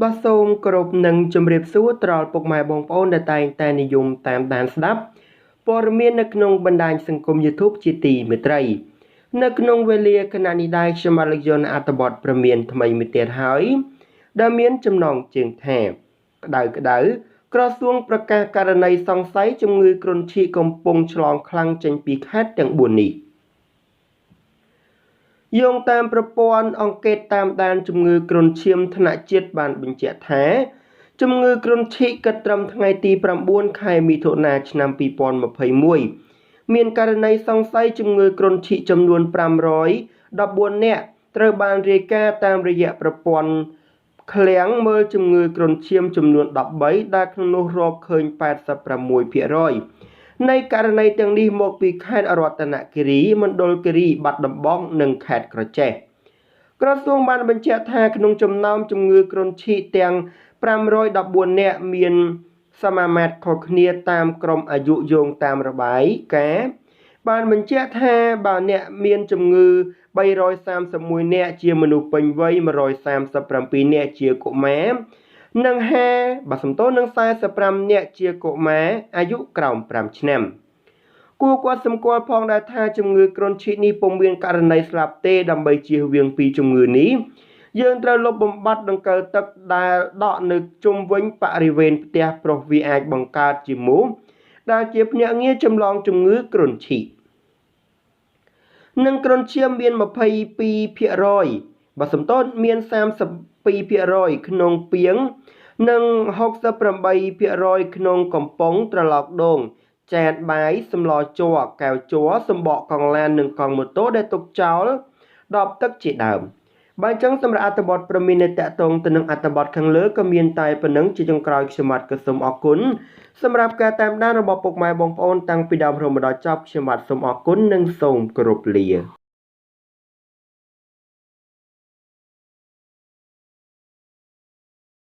បាទសូមគោរពនឹងជម្រាបសួរដល់ពុកម៉ែបងប្អូនដែលតែងតែនិយមតាមដានស្ដាប់ព័ត៌មាននៅក្នុងបណ្ដាញសង្គម YouTube ជាទីមេត្រីនៅក្នុងវេលាគណៈនេះដែរខ្ញុំបានលើកយកអត្ថបទព្រមានថ្មីមួយទៀតហើយដែលមានចំណងជើងថាក្តៅក្រសួងប្រកាសករណីសង្ស័យជំងឺគ្រុនឈីកកំពុងឆ្លងខ្លាំងចេញពីខេត្តទាំង4នេះយោងតាមប្រព័ន្ធអង្កេតតាមដានជំងឺគ្រុនឈាមថ្នាក់ជាតិបានបញ្ជាក់ថាជំងឺគ្រុនឈីកគិតត្រឹមថ្ងៃទី9ខែមិថុនាឆ្នាំ2021មានករណីសង្ស័យជំងឺគ្រុនឈីកចំនួន514នាក់ត្រូវបានរាយការណ៍តាមរយៈប្រព័ន្ធឃ្លាំងមើលជំងឺគ្រុនឈាមចំនួន13ដែលក្នុងនោះរកឃើញ86%នៃករណីទាំងនេះមកពីខេត្តរតនគិរីមណ្ឌលគិរីបាត់ដំបងនិងខេត្តក្រចេះក្រសួងបានបញ្ជាក់ថាក្នុងចំណោមជំងឺគ្រុនឈីកទាំង514នាក់មានសមាមាត្រខុសគ្នាតាមក្រុមអាយុយោងតាមរបាយការណ៍បានបញ្ជាក់ថាបើអ្នកមានជំងឺ331នាក់ជាមនុស្សពេញវ័យ137នាក់ជាកុមារនិង45នាក់ជាកុមារអាយុក្រោម5ឆ្នាំគួរគាត់សម្គាល់ផងដែរថាជំងឺគ្រុនឈីកនេះពុំមានករណីស្លាប់ទេដើម្បីជៀសវាងពីជំងឺនេះយើងត្រូវលុបបំបាត់ដង្កូវទឹកដែលដក់នៅជុំវិញបរិវេណផ្ទះព្រោះវាអាចបង្កើតជាមូសដែលជាភ្នាក់ងារចម្លងជំងឺគ្រុនឈីកនិងគ្រុនឈាមមាន22%បើសំទោសមាន32%ក្នុងពាងនិង68%ក្នុងកំប៉ុងត្រឡោកដូងចានបាយសម្លជ័រកែវជ័រសម្បកកង់ឡាននិងកង់ម៉ូតូដែលទុកចោលដបទឹកជាដើមបើអញ្ចឹងសម្រាប់អត្ថបទព្រមានតាក់ទងទៅនឹងអត្ថបទខាងលើក៏មានតែប៉ុណ្្នឹងជាចុងក្រោយខ្ញុំបាទក៏សូមអរគុណសម្រាប់ការតាមដានរបស់ពុកម៉ែបងប្អូនតាំងពីដើមរហូតមកដល់ចប់ខ្ញុំបាទសូមអរគុណនិងសូមគោរពលា